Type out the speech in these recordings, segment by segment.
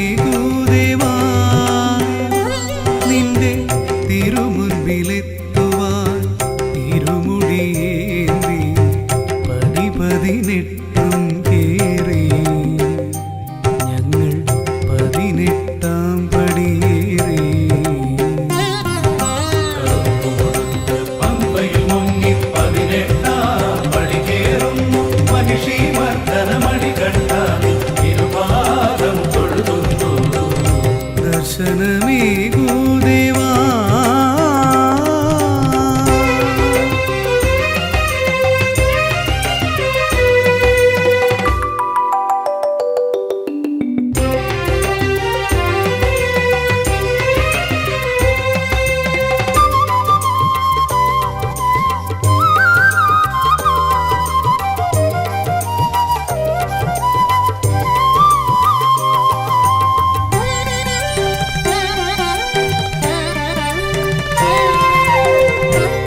ദർശനമേകൂദേവാ നിന്റെ തിരുമുൻപിലെത്തുവാൻ ഇരുമുടിയേന്തി പതിനെട്ടും കേറി ഞങ്ങൾ 18-ാം പടിയേറി. പമ്പയിൽ മുങ്ങി 18-ാം പടി കേറുന്നു മഹിഷി മർദ്ദനമണി കണ്ടാൽ ഇരുപാദം തൊഴുതുന്നു. ദർശനമേകൂദേവാ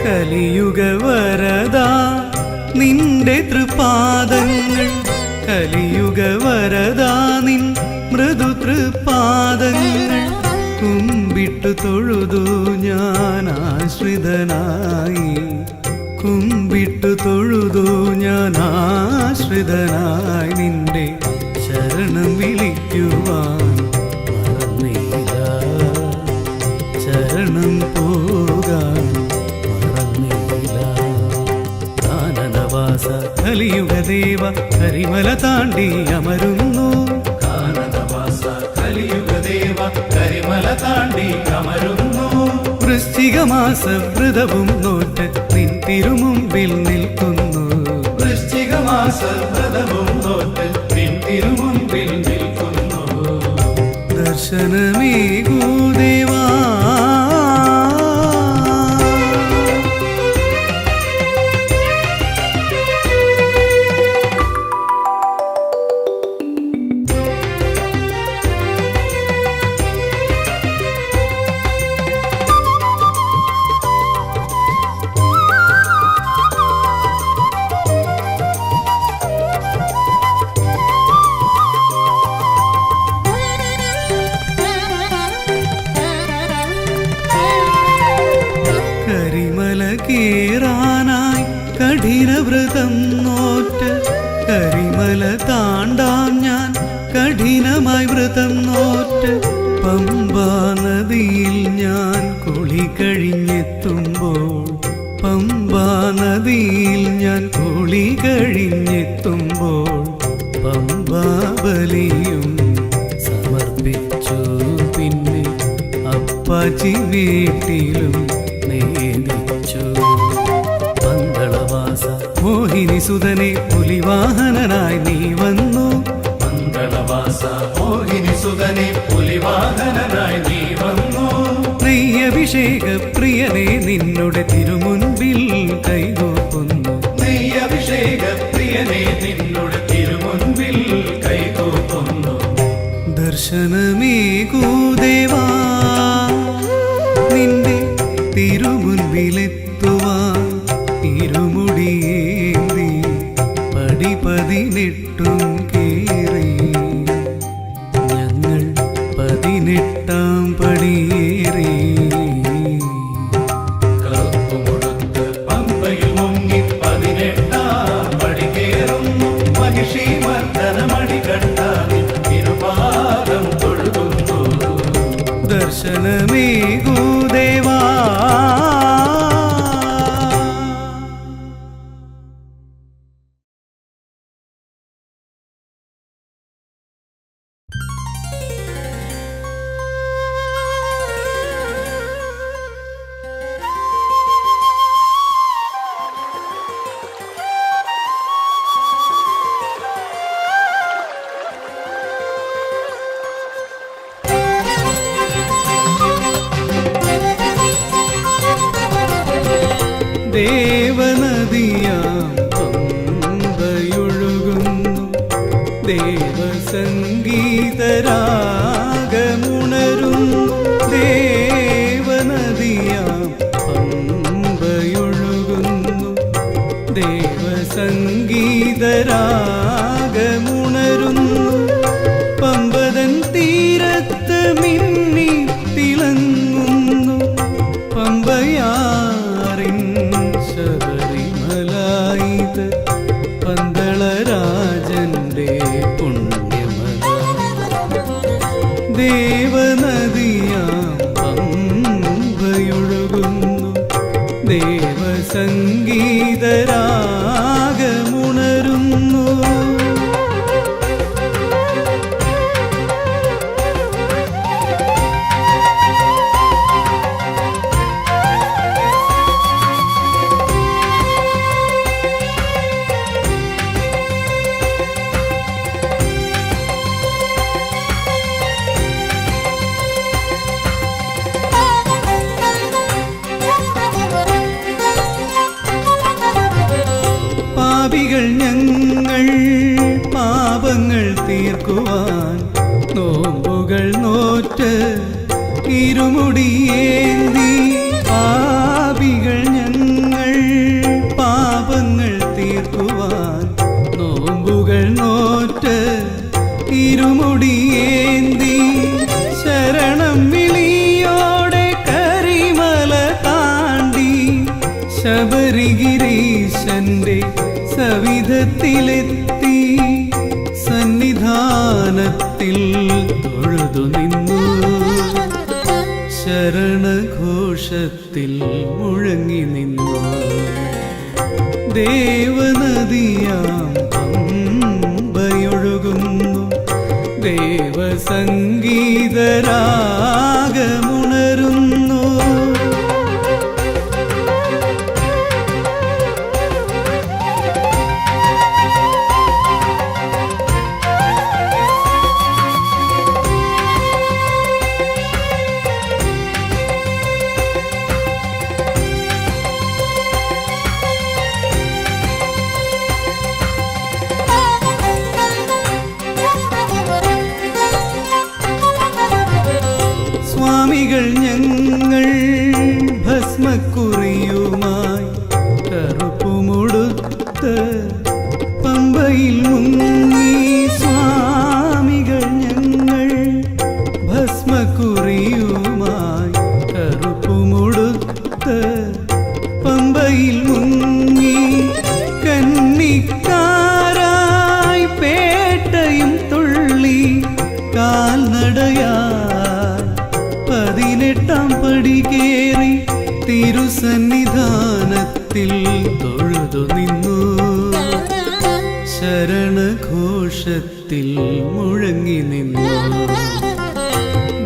കലിയുഗവരദാ നിന്റെ തൃപാദങ്ങൾ കലിയുഗവരദാ നിൻ മൃദു തൃപാദങ്ങൾ കുമ്പിട്ടു തൊഴുതു ഞാൻ ആശ്രിതനായി കുമ്പിട്ടു തൊഴുതു ഞാൻ ആശ്രിതനായി നിന്റെ ശരണം വിളിക്കുവാൻ മറന്നില്ല ശരണം പോകാൻ കലിയുഗദേവ കരിമല താണ്ടി അമരുന്നു. കാനനവാസ കലിയുഗദേവ കരിമല താണ്ടി അമരുന്നു. വൃശ്ചികമാസ വ്രതവും നോറ്റ് നിൻ തിരുമുമ്പിൽ നിൽക്കുന്നു. വൃശ്ചികമാസ വ്രതവും നോറ്റ് നിൻ തിരുമുമ്പിൽ നിൽക്കുന്നു. ദർശനമേകൂദേവാ കരിമല കേറാനായി കഠിനവ്രതം നോറ്റ് കരിമല താണ്ടാം ഞാൻ കഠിനമായി വ്രതം നോറ്റ് പമ്പാ നദിയിൽ ഞാൻ കുളി കഴിഞ്ഞെത്തുമ്പോൾ പമ്പാ നദിയിൽ ഞാൻ കുളി കഴിഞ്ഞെത്തുമ്പോൾ പമ്പാബലിയും സമർപ്പിച്ചു. പിന്നെ അപ്പാച്ചി വീട്ടിലും നേദിച്ചു. പന്തളവാസ മോഹിനി സുതനെ പുലിവാഹനനായി നീ വന്നു. പന്തളവാസ മോഹിനി സുതനെ പുലിവാഹനനായി നീ വന്നു. നെയ്യഭിഷേക പ്രിയനെ നിന്നുടെ തിരുമുൻപിൽ കൈകൂപ്പുന്നു. നെയ്യഭിഷേക പ്രിയനെ നിന്നുടെ തിരുമുൻപിൽ കൈകൂപ്പുന്നു. ദർശനമേകൂദേവാ നിന്റെ തിരുമുൻപിലെത്തുവാൻ ഇരുമുടിയേന്തി 18-ഉം കേറി ഞങ്ങൾ 18-ാം പടിയേറി. കറുപ്പുമുടുത്ത് പമ്പയിൽ മുങ്ങി 18-ാം പടി കേറുന്നു മഹിഷി മർദ്ദനമണി കണ്ടാൽ ഇരുപാദം തൊഴുതുന്നു. ദർശനമേകൂദേവാ ദേവനദിയാം പമ്പയൊഴുകുന്നു. ദേവസംഗീതരാഗമുണരുന്നു. ദേവനദിയാം പമ്പയൊഴുകുന്നു. ദേവസംഗീതരാഗമുണരുന്നു. പമ്പതൻ തീര ദേവനദിയാം പമ്പയൊഴുകുന്നു ദേവസംഗീതരാഗമുണരുന്നു പാപികൾ ഞങ്ങൾ പാപങ്ങൾ തീർക്കുവാൻ നോമ്പുകൾ നോറ്റ് ഇരുമുടിയേന്തി പാപികൾ ഞങ്ങൾ പാപങ്ങൾ തീർക്കുവാൻ നോമ്പുകൾ നോറ്റ് ഇരുമുടിയേന്തി ശരണം വിളിയോടെ കരിമല താണ്ടി ശബരിഗിരീശന്റെ സവിധത്തിലെത്തി സന്നിധാനത്തിൽ തൊഴുതു നിന്നു ശരണഘോഷത്തിൽ മുഴങ്ങി നിന്നു ദേവനദിയാം പമ്പയൊഴുകുന്നു ദേവസംഗീതരാഗമുണരുന്നു സ്വാമികൾ ഞങ്ങൾ ഭസ്മക്കുറിയുമായി കറുപ്പുമുടുത്ത് പമ്പയിൽ മുങ്ങി സ്വാമികൾ ഞങ്ങൾ ഭസ്മക്കുറിയുമായി കറുപ്പുമുടുത്ത് പമ്പയിൽ മുങ്ങി കന്നിക്കാരായി പേട്ടയും തുള്ളി കാൽനടയാ 18 പടി കേറി തിരുസന്നിധാനത്തിൽ തൊഴുതു നിന്നു ശരണഘോഷത്തിൽ മുഴങ്ങി നിന്നു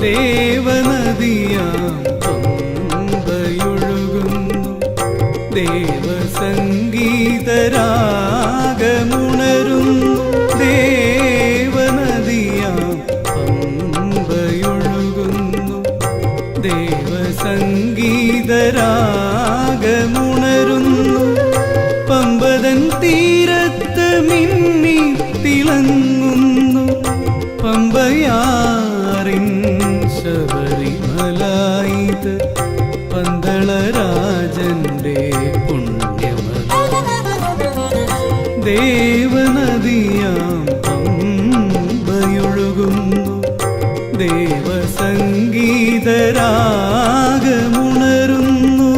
ദേവനദിയാം പമ്പയൊഴുകുന്നു ദേവസംഗീതരാഗമുണരുന്നു ദേവനദിയാം പമ്പയൊഴുകുന്നു ദേവസംഗീതരാഗമുണരുന്നു പമ്പതൻ തീരത്ത് മിന്നി തിളങ്ങുന്നു പമ്പയാറിൻ ശബരിമലായത് പന്തളരാജന്റെ പുണ്യമല ദേവനദിയാം പമ്പയൊഴുകുന്നു ദേവസംഗീതരാഗമുണരുന്നു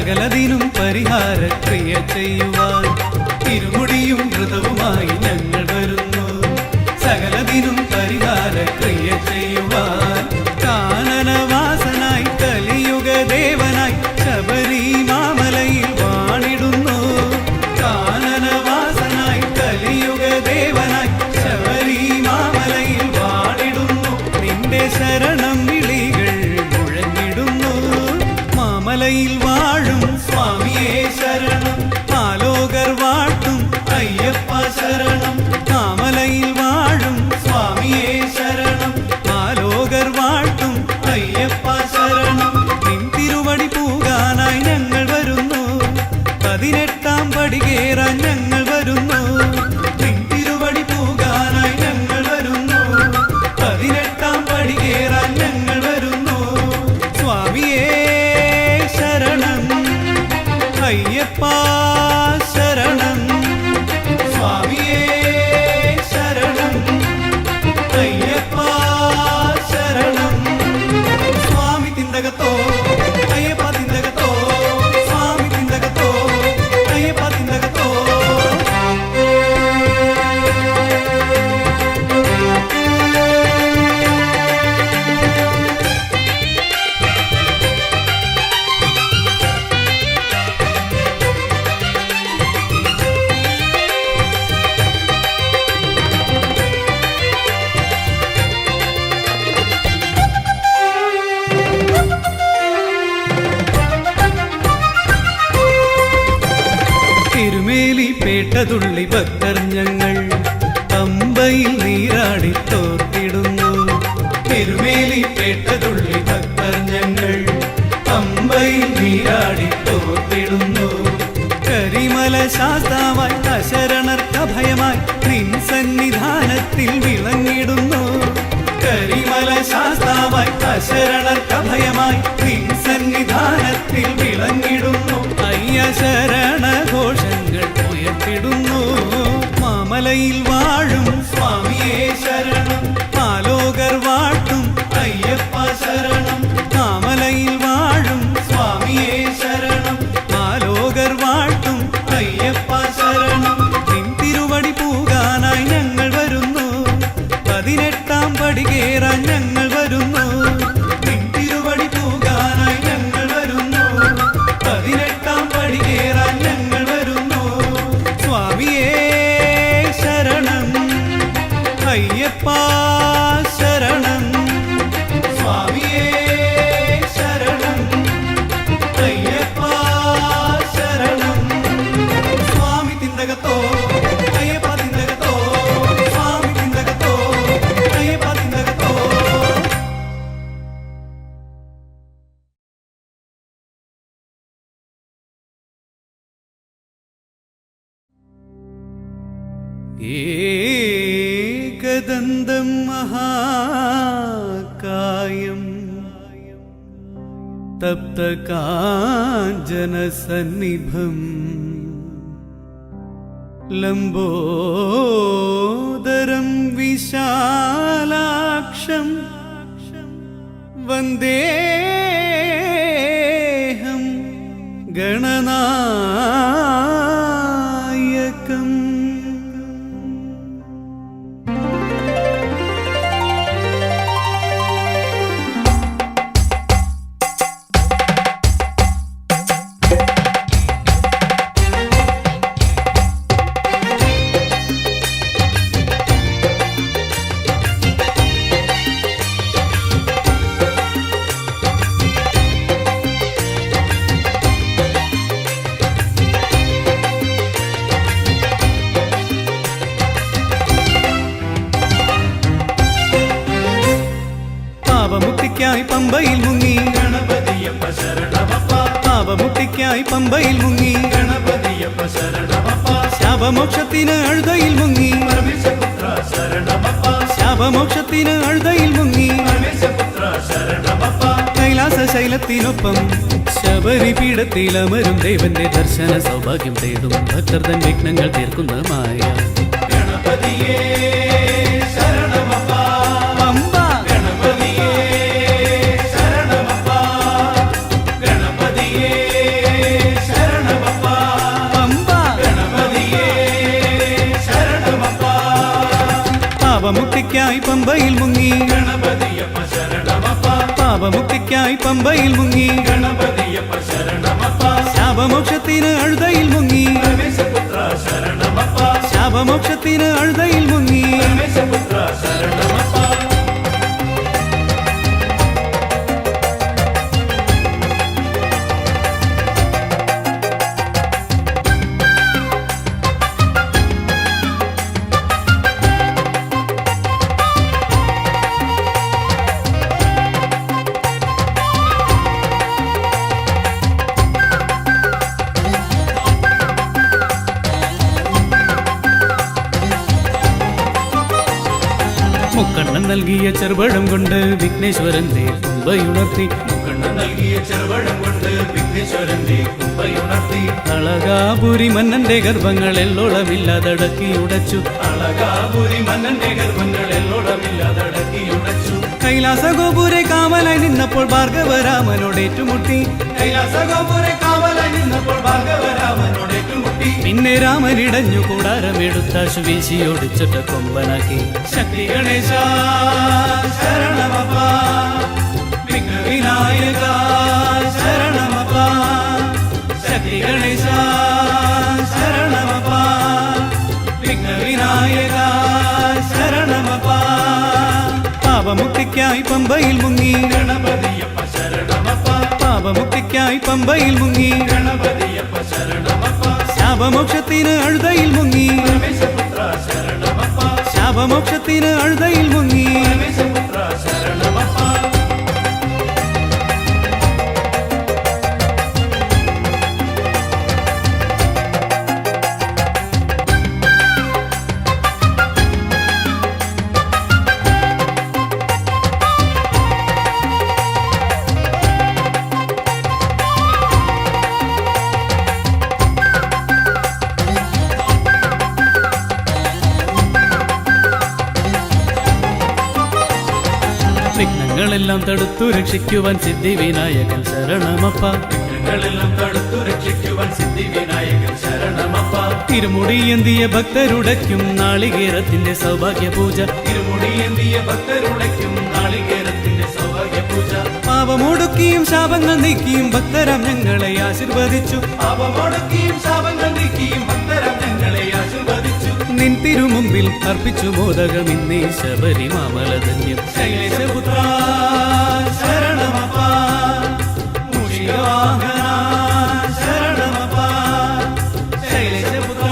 സകലതിനും പരിഹാരക്രിയ ചെയ്യുവാൻ ഇരുമുടിയും വ്രതവുമായി ഞങ്ങൾ വരുന്നു. സകലതിനും പരിഹാരക്രിയ ചെയ്യുവാൻ കാനനവാസനായി കലിയുഗ ദേവനായി ശബരി മാമലയിൽ വാണിടുന്നു. കാനനവാസനായി കലിയുഗ ദേവനായി ശബരി മാമലയിൽ വാണിടുന്നു. നിന്റെ ശരണം വിളികൾ മുഴങ്ങിടുന്നു. മാമലയിൽ വാഴും സ്വാമിയേ ശരണം, ആലോകർ വാട്ടും അയ്യപ്പ ശരണം. മാമലയിൽ വാഴും സ്വാമിയേ ശരണം, ആലോകർ വാട്ടും അയ്യപ്പ ശരണം. നിൻ തിരുവടി പൂകാനായി ഞങ്ങൾ വരുന്നു. 18-ാം പടി കേറാൻ ഞങ്ങൾ വരുന്നു. നിൻ തിരുവടി പൂകാനായി ഞങ്ങൾ വരുന്നു. 18-ാം പടി കേറാൻ ഞങ്ങൾ വരുന്നു. സ്വാമിയേ ശരണം, അയ്യപ്പ ശരണം. സ്വാമിയേ ശരണം, അയ്യപ്പ ശരണം. സ്വാമി തിന്തകത്തോ അയ്യപ്പ തിന്തകത്തോ, സ്വാമി തിന്തകത്തോ അയ്യപ്പ തിന്തകത്തോ. തിരുമേലി പേട്ടതുള്ളി ഭക്തർ ഞങ്ങൾ പമ്പയിൽ നീരാടി തോർത്തിടുന്നു. തിരുമേലി പേട്ടതുള്ളി ഭക്തർ ഞങ്ങൾ പമ്പയിൽ നീരാടി തോർത്തിടുന്നു. കരിമല ശാസ്താവായി അശരണർക്കഭയമായി നിൻ സന്നിധാനത്തിൽ വിളങ്ങിടുന്നു. കരിമല ശാസ്താവായി അശരണർക്കഭയമായി നിൻ സന്നിധാനത്തിൽ വിളങ്ങിടുന്നു. അയ്യ ശരണ ഘോഷങ്ങൾ ഉയർത്തിടുന്നു. മാമലയിൽ വാഴും സ്വാമിയേ ശരണം, ആലോകർ വാട്ടും അയ്യപ്പ ശരണം. മാമലയിൽ വാഴും സ്വാമിയേ ശരണം, ആലോകർ വാട്ടും അയ്യപ്പ ശരണം. നിൻ തിരുവടി പൂകാനായി ഞങ്ങൾ വരുന്നു. 18-ാം പടി കേറാൻ ഞങ്ങൾ വരുന്നു. നിൻ തിരുവടി പൂകാനായി ഞങ്ങൾ വരുന്നു. 18-ാം പടി കേറാൻ ഞങ്ങൾ വരുന്നു. സ്വാമിയേ ശരണം, അയ്യപ്പ ശരണം. സ്വാമിയേ ശരണം, അയ്യപ്പ ശരണം. സ്വാമി തിന്തകത്തോ അയ്യപ്പ തിന്തകത്തോ, സ്വാമി തിന്തകത്തോ അയ്യപ്പ തിന്തകത്തോ. ഏകദന്തം മഹാകായം തപ്തകാഞ്ചനസന്നിഭം ലംബോദരം വിശാലാക്ഷം വന്ദേഹം ഗണനായകം. പാപമുക്തിക്കായി പമ്പയിൽ മുങ്ങി ഗണപതിയപ്പ ശരണമപ്പ, പാപമുക്തിക്കായി പമ്പയിൽ മുങ്ങി ഗണപതിയപ്പ ശരണമപ്പ. ശാപമോക്ഷത്തിന് അഴുതയിൽ മുങ്ങി പരമേശപുത്ര ശരണമപ്പ, ശാപമോക്ഷത്തിന് അഴുതയിൽ മുങ്ങി പരമേശപുത്ര ശരണമപ്പ. കൈലാസ ശൈലത്തിനൊപ്പം ശബരി പീഠത്തിൽ അമരും ദേവന്റെ ദർശന സൗഭാഗ്യം തേടും ഭക്തർ തൻ വിഘ്നങ്ങൾ തീർക്കുന്ന മായ ഗണപതിയേ ശരണമപ്പ, പമ്പ ഗണപതിയേ ശരണമപ്പ, ഗണപതിയേ പാപമുക്തിക്കായി പമ്പയിൽ മുങ്ങി ഗണപതിയപ്പ ശരണമപ്പ പാപമുക്തിക്കായി പമ്പയിൽ മുങ്ങി ഗണപതിയപ്പ ശരണമപ്പ ശാപമോക്ഷത്തിന് അഴുതയിൽ മുങ്ങി പരമേശപുത്ര ശരണമപ്പ ശാപമോക്ഷത്തിന് അഴുതയിൽ മുങ്ങി പരമേശപുത്ര ശരണമപ്പ മുക്കണ്ണൻ നൽകിയ ചെറുപഴം കൊണ്ട് വിഘ്നേശ്വരന്റെ കുമ്പയുണർത്തി മുക്കണ്ണൻ നൽകിയ ചെറുപഴം കൊണ്ട് വിഘ്നേശ്വരന്റെ കുമ്പയുണർത്തി അളകാപുരി മന്നന്റെ ഗർഭങ്ങൾ എല്ലോളമില്ലാതടക്കി ഉടച്ചു അളകാപുരി മന്നന്റെ ഗർഭങ്ങൾ എല്ലോളമില്ലാതടക്കിയുടച്ചു കൈലാസ ഗോപുരെ കാവലായി നിന്നപ്പോൾ ഭാർഗവരാമനോട് ഏറ്റുമുട്ടി കൈലാസ ഗോപുരെ കാവലായി നിന്നപ്പോൾ ഭാർഗവരാമനോട് ഏറ്റുമുട്ടി പിന്നെ രാമനിടഞ്ഞു കൂടാരമെടുത്താശു വീശിയോടിച്ചിട്ട കൊമ്പനാക്കി ശക്തി ഗണേശ ശരണമപ്പ വിഘ്നവിനായക ശരണമപ്പ ശക്തി ഗണേശ ശരണമപ്പ വിഘ്നവിനായക ശരണമപ്പ പാപമുക്തിക്കായി പമ്പയിൽ മുങ്ങി ഗണപതിയപ്പ ശരണമപ്പ പാപമുക്തിക്കായി പമ്പയിൽ മുങ്ങി ഗണപതിയപ്പ ശരണമപ്പ ശാപമോക്ഷത്തിന് അഴുതയിൽ മുങ്ങി പരമേശപുത്ര ശരണമപ്പ ശാപമോക്ഷത്തിന് അഴുതയിൽ മുങ്ങി പരമേശപുത്ര ശരണമപ്പ വിഘ്നങ്ങളെല്ലാം തടുത്തു രക്ഷിക്കുവാൻ സിദ്ധി വിനായകൻ ശരണമപ്പ വിഘ്നങ്ങളെല്ലാം തടുത്തു രക്ഷിക്കുവാൻ സിദ്ധി വിനായകൻ ശരണമപ്പ തിരുമുടിയെന്തിയ ഭക്തരുടയ്ക്കും നാളികേരത്തിന്റെ സൗഭാഗ്യ പൂജ തിരുമുടിയേന്തിയ ഭക്തരുടയ്ക്കും നാളികേരത്തിന്റെ സൗഭാഗ്യ പൂജ പാപമൊടുക്കിയും ശാപങ്ങൾ നീക്കിയും ഭക്തരാം ഞങ്ങളെ ആശീർവദിച്ചു പാപമൊടുക്കിയും ശാപങ്ങൾ നീക്കിയും ഭക്തരം ഞങ്ങളെ ആശീർവദിച്ചു നിൻ തിരുമുമ്പിൽ അർപ്പിച്ചു മോദകം ഇന്നേ ശബരിമാമലധന്യം ശൈലേശപുത്ര ശരണമപ്പ മൂഷികവാഹന ശരണമപ്പ ശൈലേശപുത്ര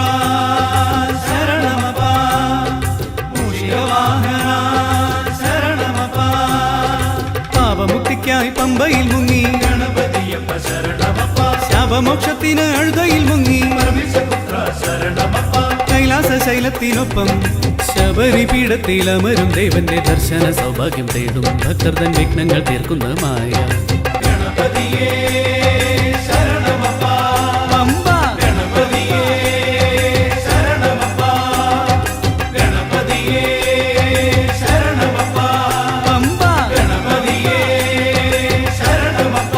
ശരണമപ്പ മൂഷികവാഹന ശരണമപ്പ പാപമുക്തിക്കായി പമ്പയിൽ മുങ്ങി ഗണപതിയപ്പ ശരണമപ്പ ശാപമോക്ഷത്തിന് അഴുതയിൽ മുങ്ങി പരമേശപുത്ര ശരണമപ്പ കൈലാസ ശൈലത്തിനൊപ്പം ശബരിപീഠത്തിൽ അമരും ദേവന്റെ ദർശന സൗഭാഗ്യം തേടും ഭക്തർ തൻ വിഘ്നങ്ങൾ തീർക്കുന്ന മായ ഗണപതിയേ ശരണമപ്പ പമ്പ ഗണപതിയേ ശരണമപ്പ ഗണപതിയേ ശരണമപ്പ പമ്പ ഗണപതിയേ ശരണമപ്പ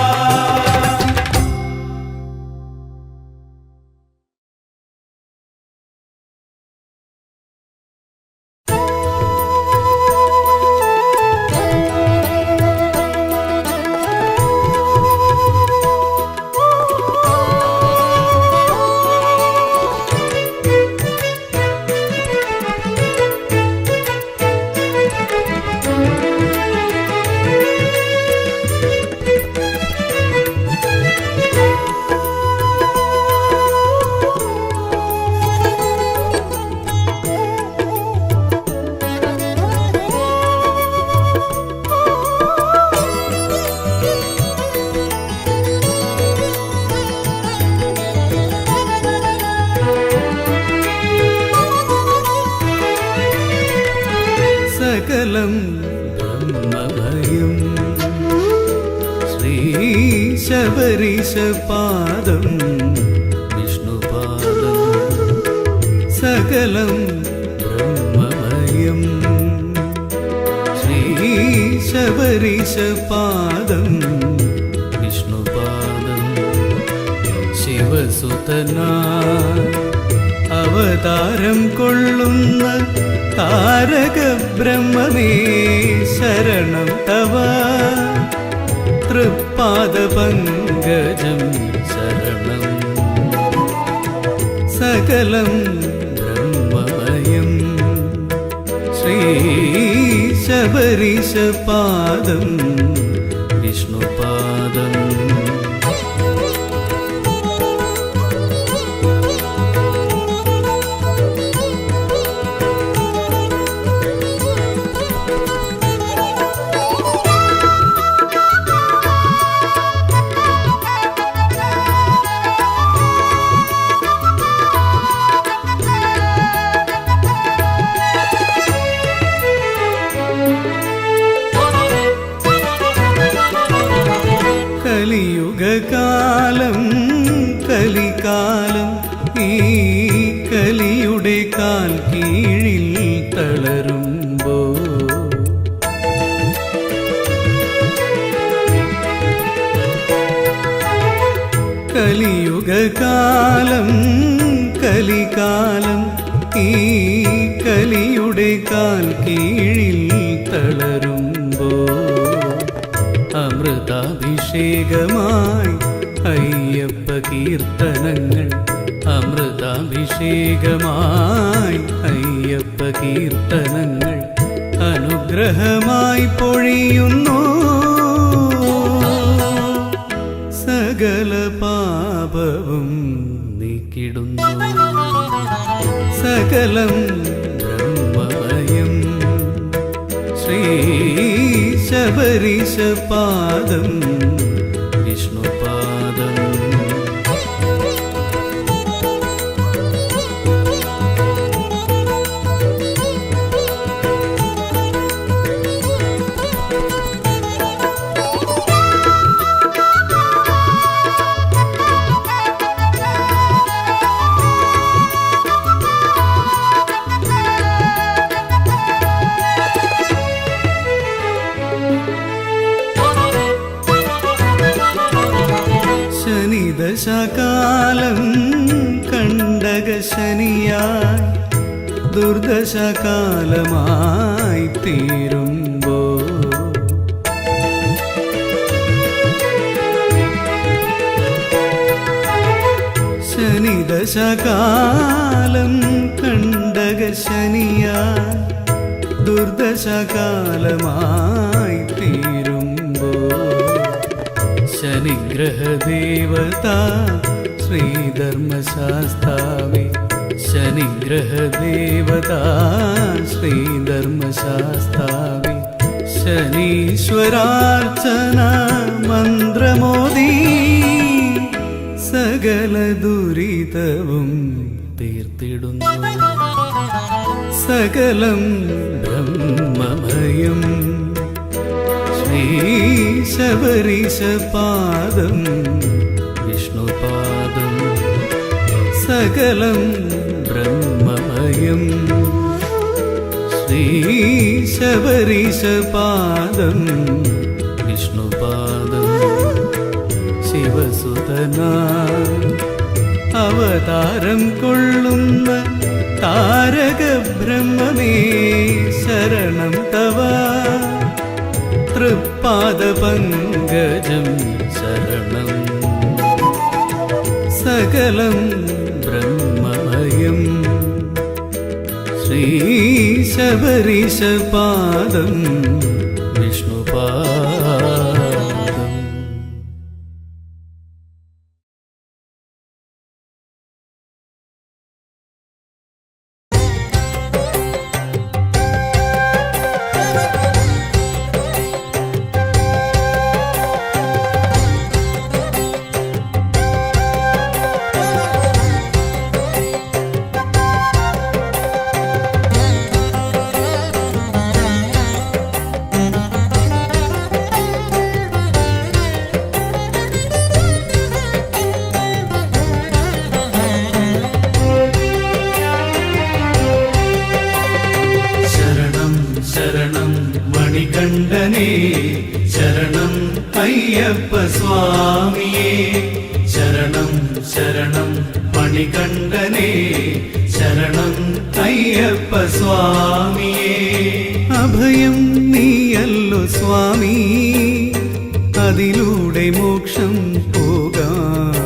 സകലം ബ്രഹ്മഭയം ശ്രീ ശബരീശ പാദം വിഷ്ണുപാദം സകലം ബ്രഹ്മഭയം ശ്രീ ശബരീശ പാദം വിഷ്ണുപാദം ശിവസുതനാ അവതാരം കൊള്ളുന്ന താരക ബ്രഹ്മമേ ശരണം തവ തൃപ്പാദ പങ്കജം ശരണം സകലം ബ്രഹ്മമയം ശ്രീ ശബരീശ പാദം വിഷ്ണുപാദം കലിയുഗകാലം കലികാലം ഈ കലിയുടെ കാൽ കീഴിൽ തളരുമ്പോ കലിയുഗകാലം കലികാലം ഈ കലിയുടെ കാൽ കീഴിൽ തളരുമ്പോ അമൃതാഭിഷേകമായി അയ്യപ്പ കീർത്തനങ്ങൾ അമൃതാഭിഷേകമായി അയ്യപ്പ കീർത്തനങ്ങൾ അനുഗ്രഹമായി പൊഴിയുന്നു സകല പാപവും നീക്കിടുന്നു സകലം ബ്രഹ്മമയം ശ്രീ ശബരീശ പാദം വിഷ്ണുപാദം ദശകാലം കണ്ടകശനിയായി ദുർദശകാലമായി തീരുമ്പോ ശനിദശകാലം കണ്ടകശനിയായി ദുർദശകാലമായി തീരുമ്പോ ശനിഗ്രഹദേവതാ ശ്രീധർമ്മശാസ്താവേ ശനിഗ്രഹദേവതാ ശ്രീധർമ്മശാസ്താവേ ശനീശ്വരാർച്ചന മന്ത്രമോദി സകല ദുരിതവും തീർത്തിടുന്നു സകലം ബ്രഹ്മമയം ശ്രീ ശബരീശ പാദം വിഷ്ണുപാദം സകലം ബ്രഹ്മമയം ശ്രീ ശബരീശ പാദം വിഷ്ണുപാദം ശിവസുതനാ അവതാരം കൊള്ളുന്ന താരക ബ്രഹ്മമേ ശരണം തവ തൃപ്പാദ പങ്കജം ശരണം സകലം ബ്രഹ്മമയം ശ്രീ ശബരീശ പാദം വിഷ്ണുപാദം മണികണ്ഠനേ ശരണം അയ്യപ്പ സ്വാമിയേ ശരണം ശരണം ശരണം മണികണ്ഠനേ ശരണം അയ്യപ്പ സ്വാമിയേ അഭയം നീയല്ലോ സ്വാമി അതിലൂടെ മോക്ഷം പോകാം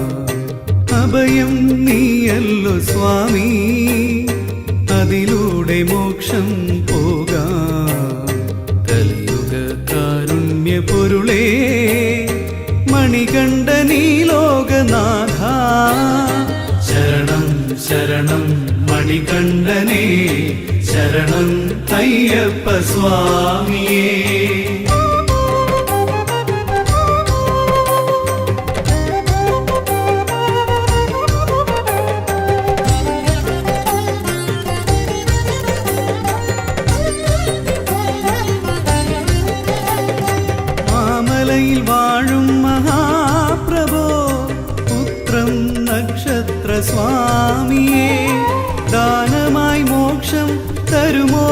അഭയം നീയല്ലോ സ്വാമി അതിലൂടെ മോക്ഷം പോകാം കലിയുഗ കാരുണ്യ പൊരുളേ മണികണ്ഠനീ ലോകനാഥ ശരണം ശരണം മണികണ്ഠനേ ശരണം അയ്യപ്പ സ്വാമിയേ മാമലയിൽ വാഴും മഹാപ്രഭോ പുത്രം നക്ഷത്ര സ്വാമിയേ ദാനമായി മോക്ഷം തരുമോ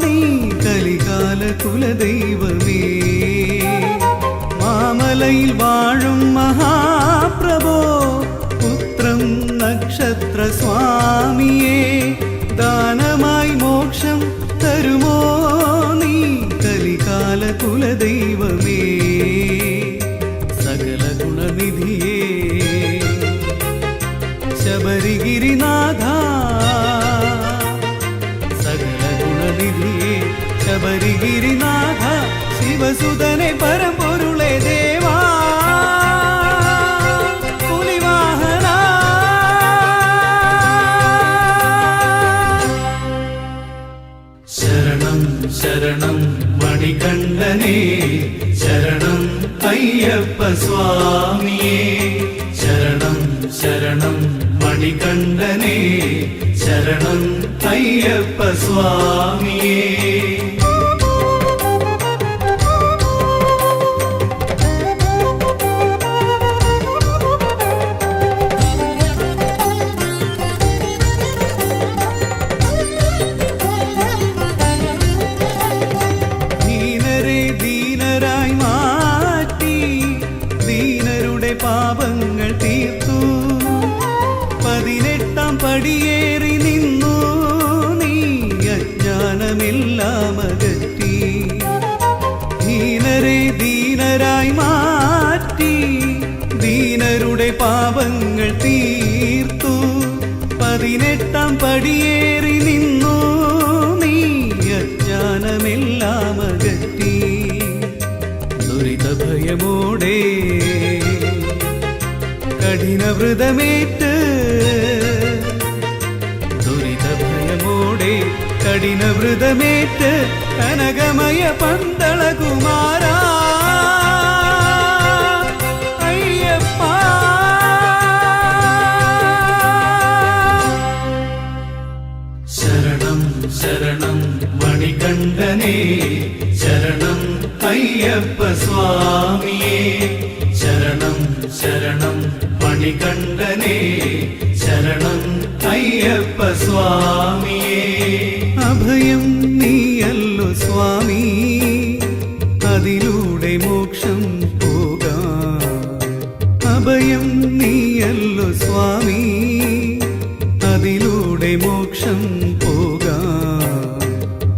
നീ കലികാല കുലദൈവമേ മാമലയിൽ വാഴും മഹാപ്രഭോ പുത്രം നക്ഷത്ര സ്വാമിയേ ദാനമായി മോക്ഷം തരുമോ നീ കലികാല കുലദൈവമേ സകല ഗുണനിധിയേ ശബരിഗിരിനാഥ സകല ഗുണനിധിയേ ശബരിഗിരിനാഥ ശിവസുതനെ പരമ്പൊരുളെ ദേവാ പുലിവാഹന ശരണം ശരണം മണികണ്ഠനേ ശരണം അയ്യപ്പ സ്വാമിയേ ശരണം ശരണം മണികണ്ഠനേ ശരണം അയ്യപ്പ സ്വാമിയേ ദീനരെ ദീനരായി മാറ്റി ദീനരുടെ പാപങ്ങൾ തീർത്തു 18-ാം പടിയേറി നിന്നു നീ അജ്ഞാനമെല്ലാം അകറ്റി ദീനരെ ദീനരായി മാറ്റി ദീനരുടെ പാപങ്ങൾ തീർത്തു 18-ാം പടിയേറി നിന്നു നീ അജ്ഞാനമെല്ലാം അകറ്റി ദുരിതഭയമോടെ കഠിനവ്രതമേറ്റ് ദുരിതഭയമോടെ കഠിനവ്രതമേറ്റ് കനകമയ പന്തളകുമാര അയ്യപ്പ ശരണം ശരണം മണികണ്ഠനേ ശരണം അയ്യപ്പ സ്വാമിയേ ശരണം ശരണം മണികണ്ഠനേ ശരണം അയ്യപ്പ സ്വാമിയേ അഭയം നീയല്ലോ സ്വാമി അതിലൂടെ മോക്ഷം പോകാം അഭയം നീയല്ലോ സ്വാമി അതിലൂടെ മോക്ഷം പോകാം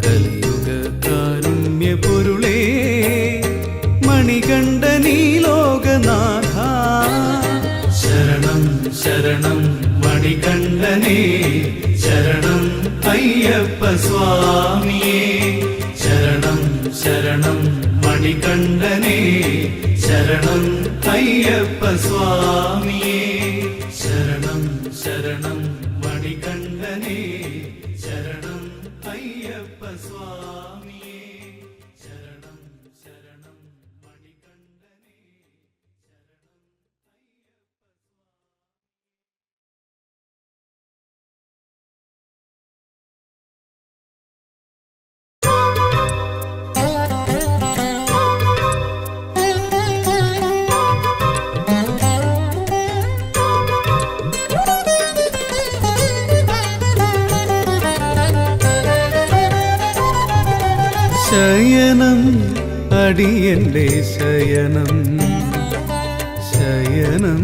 കലിയുഗ കാരുണ്യ പൊരുളേ മണികണ്ഠനീ ലോകനാഥ ശരണം ശരണം മണികണ്ഠനേ ശരണം അയ്യപ്പ സ്വാമിയേ ശരണം ശരണം മണികണ്ഠനേ ശരണം അയ്യപ്പ സ്വാമിയേ ശരണം ശരണം മണികണ്ഠനേ ശരണം അയ്യപ്പ സ്വാമിയേ ശരണം ശരണം മണികണ്ഠനേ ശയനം അടിയന്റെ ശയനം ശയനം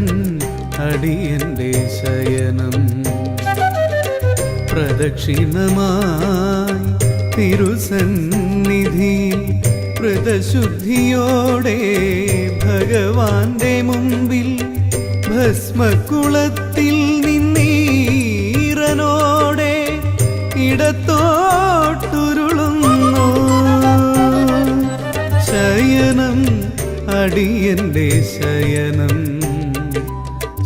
അടിയന്റെ ശയനം. പ്രദക്ഷിണമായി തിരുസന്നിധി വ്രതശുദ്ധിയോടെ ഭഗവാന്റെ മുമ്പിൽ ഭസ്മക്കുളത്തിൽ നിന്നീറനോടെ ഇടത്തോട്ടുരുളുന്നു. ശയനം അടിയന്റെ ശയനം,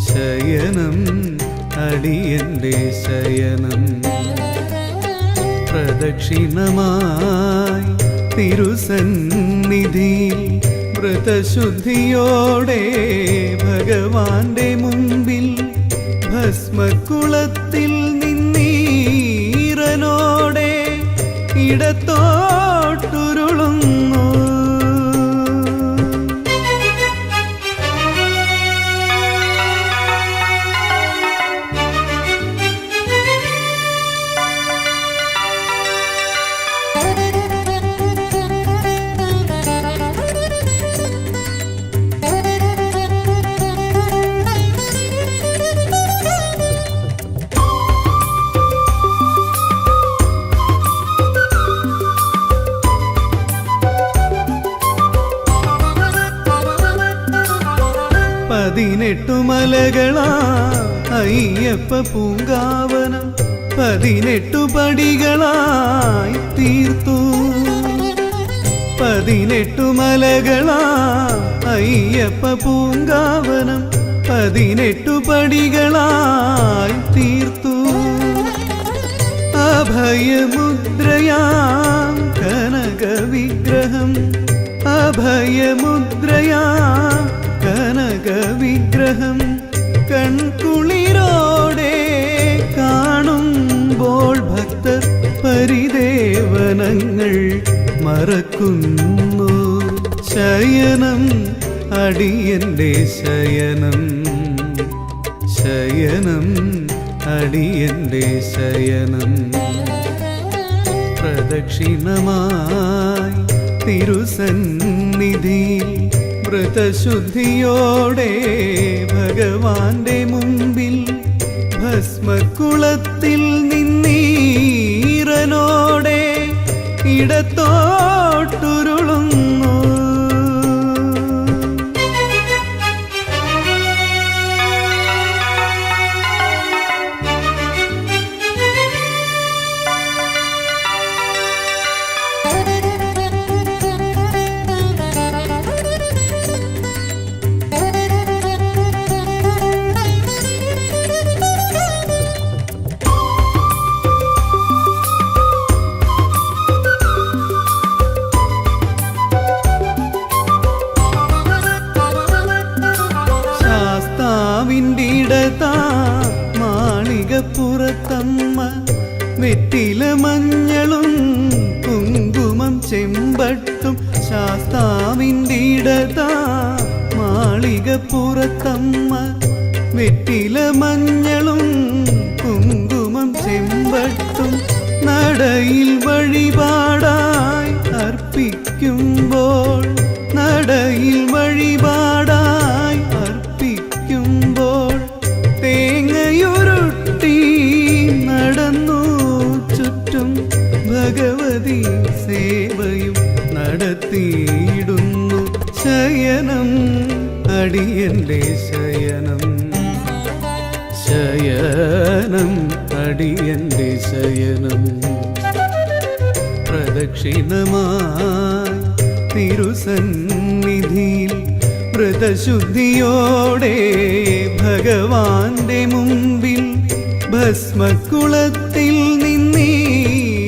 ശയനം അടിയന്റെ ശയനം. പ്രദക്ഷിണമായി തിരുസന്നിധി വ്രതശുദ്ധിയോടെ ഭഗവാന്റെ മുമ്പിൽ ഭസ്മക്കുളത്തിൽ നിന്നീറനോടെ ഇടത്തോട്ടുരുളുന്നു. പതിനെട്ടു മലകളാ അയ്യപ്പ പൂങ്കാവനം 18 പടികളായി തീർത്തു. 18 മലകളാ അയ്യപ്പ പൂങ്കാവനം 18 പടികളായി തീർത്തു. അഭയമുദ്രയാം കനക വിഗ്രഹം, അഭയമുദ്രയാം കനക വിഗ്രഹം കൺകുളിരോടെ കാണുമ്പോൾ ഭക്തർ പരിദേവനങ്ങൾ മറക്കുന്നു. ശയനം അടിയന്റെ ശയനം, ശയനം അടിയന്റെ ശയനം. പ്രദക്ഷിണമായി തിരുസന്നിധി വ്രതശുദ്ധിയോടെ ഭഗവാന്റെ മുമ്പിൽ ഭസ്മക്കുളത്തിൽ നിന്നീറനോടെ ഇടത്തോട്ടുരുളുന്നു. മാളികപ്പുറത്തമ്മ വെറ്റില മഞ്ഞളും കുങ്കുമം ചെമ്പട്ടും ശാസ്താവിൻ്റെ ഇടതാ. മാളികപ്പുറത്തമ്മ വെറ്റില മഞ്ഞളും കുങ്കുമം ചെമ്പട്ടും നടയിൽ വഴിപാടായി അർപ്പിക്കുമ്പോൾ, നടയിൽ വഴിപാടായി അർപ്പിക്കുമ്പോൾ തേങ്ങയുരുട്ടി നടന്നു ചുറ്റും ഭഗവതി സേവയും നടത്തിയിടുന്നു. ശയനം അടിയന്റെ ശയനം, ശയനം അടിയന്റെ ശയനം. പ്രദക്ഷിണമായി തിരുസന്നിധിയിൽ വ്രതശുദ്ധിയോടെ ഭഗവാന്റെ മുമ്പിൽ ഭസ്മക്കുളത്തിൽ നിന്നീറനോടെ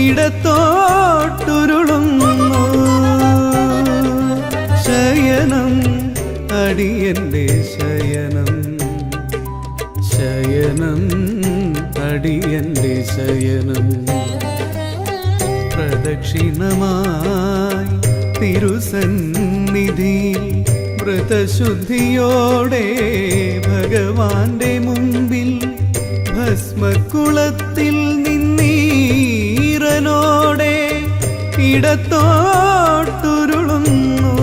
ഇടത്തോട്ടുരുളുന്നു. ശയനം അടിയന്റെ ശയനം, ശയനം അടിയന്റെ ശയനം. പ്രദക്ഷിണമായി തിരുസന്നിധി വ്രതശുദ്ധിയോടെ ഭഗവാന്റെ മുമ്പിൽ ഭസ്മക്കുളത്തിൽ നിന്നീറനോടെ ഇടത്തോട്ടുരുളുന്നു.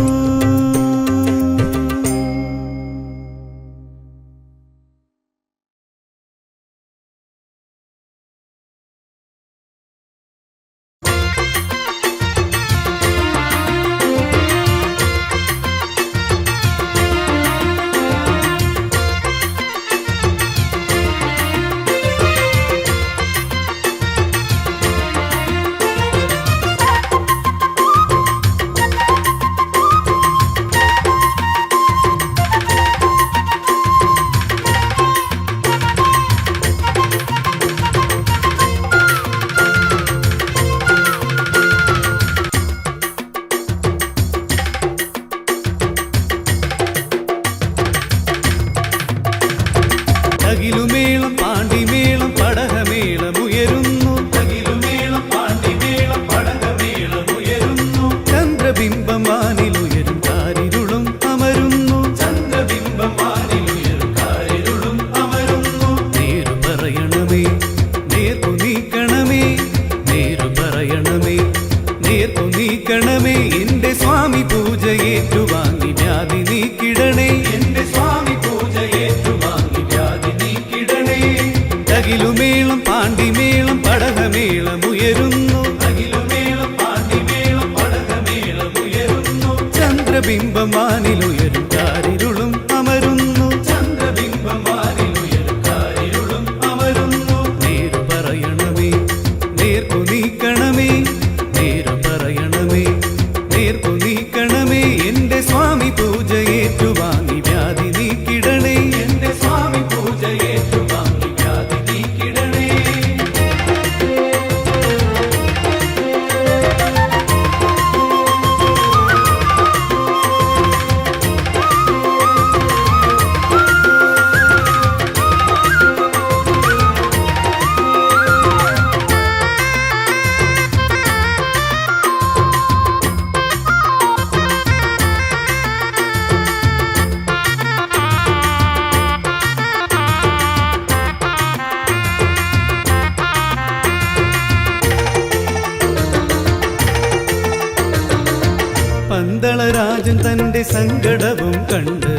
പന്തളരാജൻ തന്റെ സങ്കടവും കണ്ട്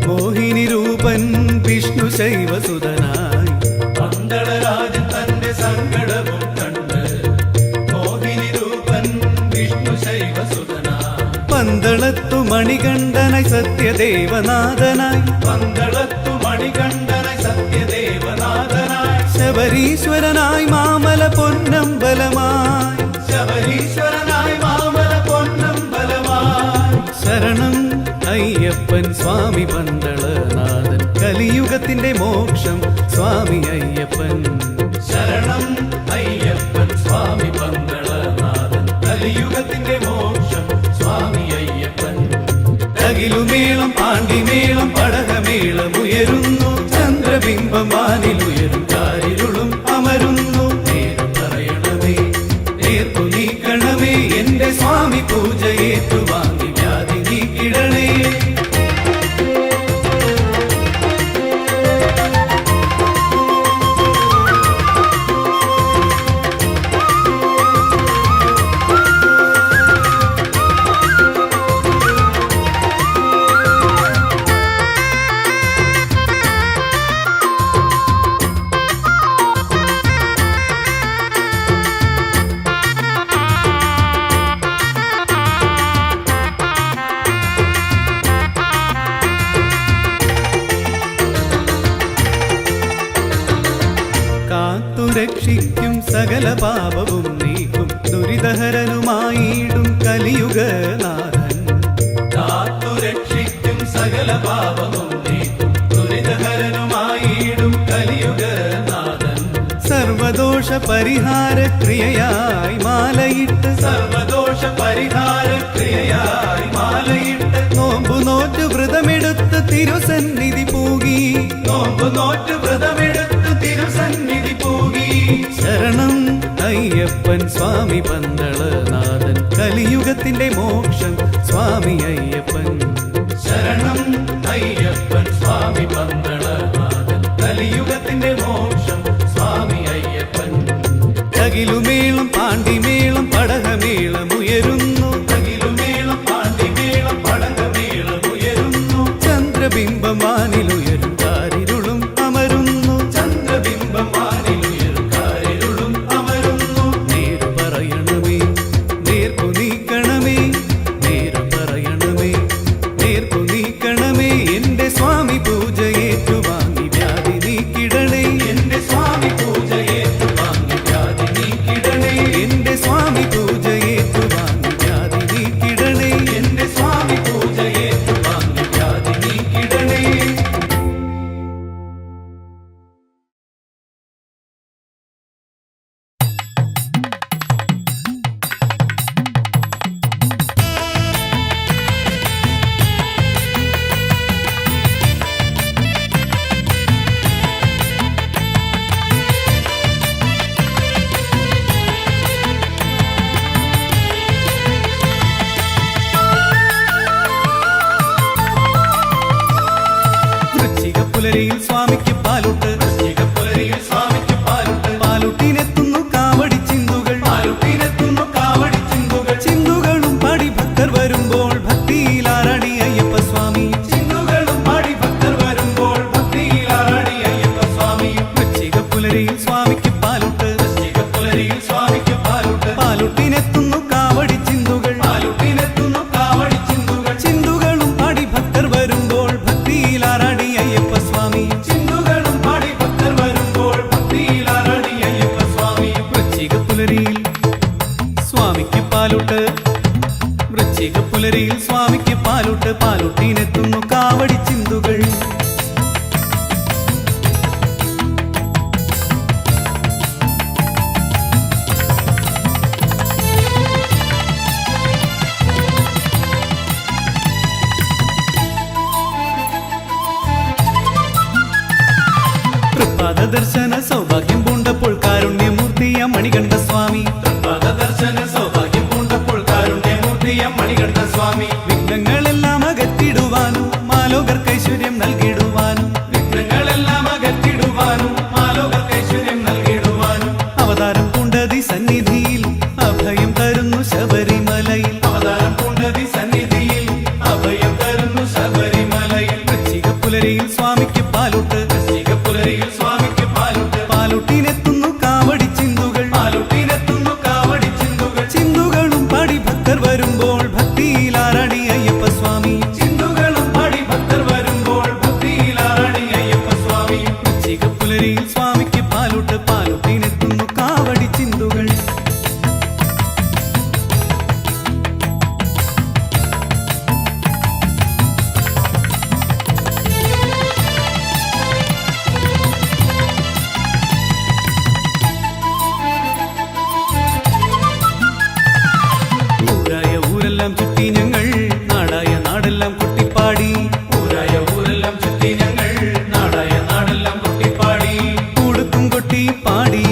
മോഹിനി രൂപൻ വിഷ്ണു ശൈവസുതനായി. പന്തളരാജൻ തന്റെ സങ്കടവും കണ്ട് മോഹിനി രൂപൻ വിഷ്ണു ശൈവസുതനായി. പന്തളത്തു മണികണ്ഠനായി സത്യദേവനാഥനായി. പന്തളത്തു മണികണ്ഠനായി സത്യദേവനാഥനായി. ശബരീശ്വരനായി മാമല പൊന്നമ്പലമായി. ശബരീശ്വരനായി മാമല പൊന്നമ്പലമായി. ശരണം അയ്യപ്പൻ സ്വാമി പന്തളനാഥൻ, കലിയുഗത്തിന്റെ മോക്ഷം സ്വാമി അയ്യപ്പൻ. ശരണം അയ്യപ്പൻ സ്വാമി പന്തളനാഥൻ, കലിയുഗത്തിന്റെ മോക്ഷം സ്വാമി അയ്യപ്പൻ. അകിലുമേളം പാണ്ടിമേളം പടകമേളമുയരുന്നു, ചന്ദ്രബിംബം വാനിലുയരും കാരിരുളും അമരുന്നു. നേരു പറയണമേ, നേർക്കു നീക്കണമേ, എന്റെ സ്വാമി പൂജയേറ്റു വാങ്ങി വ്യാധി നീക്കിടണേ. കാത്തുരക്ഷിക്കും സകല പാപവും നീക്കും ദുരിതഹരനുമായിടും കലിയുഗനാഥൻ. കാത്തുരക്ഷിക്കും സകല പാപവും നീക്കും ദുരിതഹരനുമായിടും കലിയുഗനാഥൻ. സർവദോഷ പരിഹാര ക്രിയയായി മാലയിട്ട്. സർവദോഷ പരിഹാര ക്രിയയായി മാലയിട്ട്. നോമ്പു നോറ്റു വ്രതമെടുത്ത് തിരുസന്നിധി പൂകി. നോമ്പ് നോറ്റ് വ്രതമെടുത്ത് തിരുസന്നിധി പൂകി. ശരണം അയ്യപ്പൻ സ്വാമി പന്തളനാഥൻ, കലിയുഗത്തിന്റെ മോക്ഷം സ്വാമി അയ്യപ്പൻ. ശരണം അയ്യപ്പൻ സ്വാമി പന്തളനാഥൻ, കലിയുഗത്തിന്റെ മോക്ഷം സ്വാമി അയ്യപ്പൻ. അകിലുമേളം പാണ്ടിമേളം പടകമേളമുയരുന്നു, അകിലുമേളം പാണ്ടിമേളം പടകമേളമുയരുന്നു. ചന്ദ്രബിംബം വാനിലുയരും കാരിരുളും അമരുന്നു. ചന്ദ്രബിംബം വാനിലുയരും കാരിരുളും അമരുന്നു. നേരു പറയണമേ, നേർക്കു നീക്കണമേ, നേരു പറയണമേ, നേർക്കു നീക്കണമേ, എന്റെ സ്വാമി പൂജയേറ്റു വാങ്ങി വ്യാധി നീക്കിടണേ. എന്റെ സ്വാമി പൂജയേറ്റു വാങ്ങി വ്യാധി നീക്കിടണേ. എന്റെ സ്വാമി പൂജയേറ്റു വാങ്ങി വ്യാധി നീക്കിടണേ. എന്റെ സ്വാമി പൂജയേറ്റു വാങ്ങി വ്യാധി നീക്കിടണേ. വൃശ്ചികപ്പുലരിയിൽ സ്വാമിക്ക് പാലുട്ട്. വൃശ്ചികപ്പുലരിയിൽ സ്വാമിക്ക് പാലുട്ട്. പാലുട്ടിനെത്തുന്നു കാവടി ചിന്തുകൾ. പാലുട്ടിനെത്തുന്നു കാവടി ചിന്തുകൾ. ചിന്തുകളും പാടി ഭക്തർ വരുമ്പോൾ ഭക്തിയിലാറടി അയ്യപ്പ സ്വാമി. ചിന്തുകളും പാടി ഭക്തർ വരുമ്പോൾ ഭക്തിയിലാറാടി അയ്യപ്പ സ്വാമി. വൃശ്ചികപ്പുലരിയിൽ സ്വാമിക്ക് പാലുട്ട്. വൃശ്ചികപ്പുലരിയിൽ സ്വാമിക്ക് പാലുട്ട്. പാലുട്ടിനെത്തുന്നു കാവടി ചിന്തുകൾ. പാലുട്ടിനെത്തുന്നു കാവടി ചിന്തുകൾ. ചിന്തുകളും പാടി ഭക്തർ വരുമ്പോൾ ഭക്തിയിലാറടി അയ്യപ്പ സ്വാമി. ചിന്തുകളും പാടി ഭക്തർ വരുമ്പോൾ ഭക്തിയിലാറാടി അയ്യപ്പ സ്വാമി. വൃശ്ചികപ്പുലരിയിൽ സ്വാമിക്ക് പാലുട്ട്. വൃശ്ചികപ്പുലരിയിൽ സ്വാമിക്ക് പാലുട്ട്. പാലുട്ടിനെത്തുന്നു കാവടി ചിന്തുകൾ. തൃപ്പാദദർശന സൗഭാഗ്യം പൂണ്ടപ്പോൾ കാരുണ്യമൂർത്തിയ മണികണ്ഠ സ്വാമി. പദദർശന സൗഭാഗ്യം പൂണ്ടപ്പോൾ കാരുണ്യമൂർത്തിയ മണികണ്ഠ സ്വാമി. വിഘ്നങ്ങളെല്ലാം അകറ്റിടുവാനും മാലോകർക്ക് ഐശ്വര്യം നൽകിടുവാനും. വിഘ്നങ്ങളെല്ലാം അകറ്റിടുവാനും മാലോകർക്ക് ഐശ്വര്യം നൽകിടുവാനും. അവതാരം പൂണ്ടതി സന്നിധിയിൽ അഭയം തരുന്നു ശബരിമലയിൽ. അവതാരം പൂണ്ടതി സന്നിധിയിൽ സ്വാമിക്ക് പാലൂട്ട് പുലരിയിൽ സ്വാമിക്ക് പാലൂട്ട് പാലൂട്ടിനെത്തുന്നു കാവടി ചിന്തുകൾ പാലൂട്ടിനെത്തുന്നു കാവടി ചിന്തുകൾ ചിന്തുകളും പാടി ഭക്തർ വരുമ്പോൾ ഭക്തിയിലാറണി അയ്യപ്പ സ്വാമി ചിന്തുകളും പാടി ഭക്തർ വരുമ്പോൾ ഭക്തിയിലാറണി അയ്യപ്പ സ്വാമി പുലരിയിൽ സ്വാമിക്ക് പാലൂട്ട് പാലൂട്ടിനെത്തുന്നു കാവടി ചിന്തുകൾ ഊരായ ഊരെല്ലാം ചുറ്റി ഞങ്ങൾ നാടായ നാടെല്ലാം കൊട്ടിപ്പാടി ഊരായ ഊരെല്ലാം ചുറ്റി ഞങ്ങൾ നാടായ നാടെല്ലാം കൊട്ടിപ്പാടി കൂടുക്കും കൊട്ടി പാടി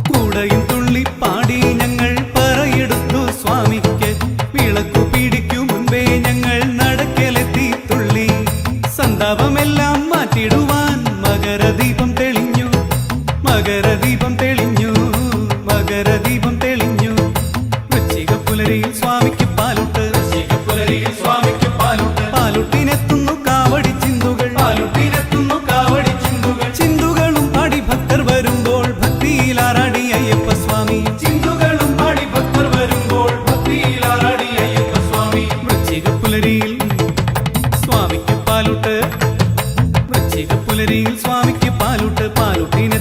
കൂടയും തുള്ളി പാടി ഞങ്ങൾ പറയെടുത്തു സ്വാമിക്ക് വിളക്കു പിടിക്കു മുൻപേ ഞങ്ങൾ നടക്കലെത്തി തുള്ളി സന്താപമെല്ലാം മാറ്റിടുവാൻ മകരദീപം തെളിഞ്ഞു മകരദീപം തെളിഞ്ഞു മകരദീപം തെളിഞ്ഞു പുലരിയിൽ സ്വാമിക്ക് പാലൂട്ട് പുലരിയിൽ സ്വാമിക്ക് പാലൂട്ട് പാലൂട്ടിനെത്തുന്നു കാവടി ചിന്തുകൾ പാലൂട്ടിനെത്തുന്നു കാവടി ചിന്തുകൾ ചിന്തുകളും പാടി ഭക്തർ വരുമ്പോൾ ഭക്തിയിലാറാടി അയ്യപ്പ സ്വാമി ചിന്തുകളും പാടി ഭക്തർ വരുമ്പോൾ ഭക്തിയിലാറാടി അയ്യപ്പ സ്വാമി പുലരിയിൽ സ്വാമിക്ക് പാലൂട്ട് പുലരിയിൽ സ്വാമിക്ക് പാലൂട്ട് പാലൂട്ടിനെ